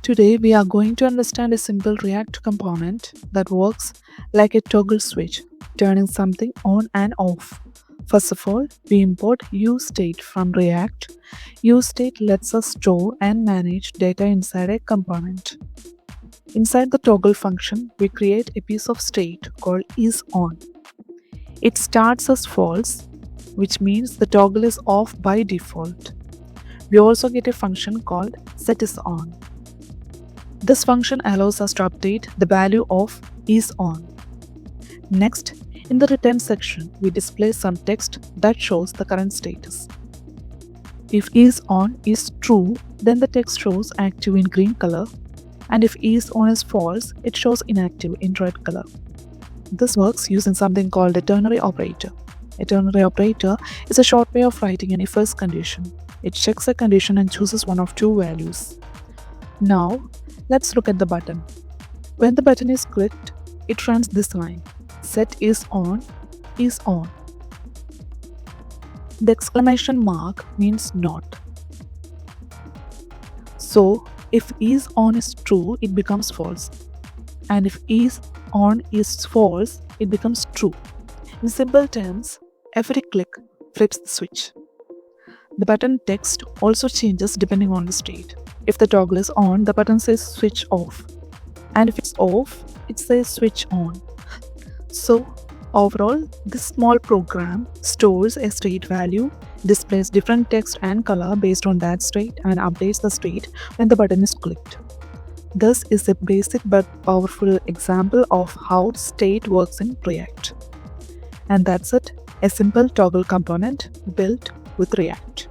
Today we are going to understand a simple React component that works like a toggle switch, turning something on and off. First of all, we import useState from React. useState lets us store and manage data inside a component. Inside the toggle function, we create a piece of state called isOn. It starts as false, which means the toggle is off by default. We also get a function called setIsOn. This function allows us to update the value of isOn. Next, in the return section, we display some text that shows the current status. If isOn is true, then the text shows active in green color, and if isOn is false, it shows inactive in red color. This works using something called a ternary operator. A ternary operator is a short way of writing an if-else condition. It checks a condition and chooses one of two values. Now, let's look at the button. When the button is clicked, it runs this line: set is on. The exclamation mark means not. So, if isOn is true, it becomes false. And if isOn is false, it becomes true. In simple terms, every click flips the switch. The button text also changes depending on the state. If the toggle is on, the button says switch off. And if it's off, it says switch on. So, overall, this small program stores a state value, displays different text and color based on that state, and updates the state when the button is clicked. This is a basic but powerful example of how state works in React. And that's it, a simple toggle component built with React.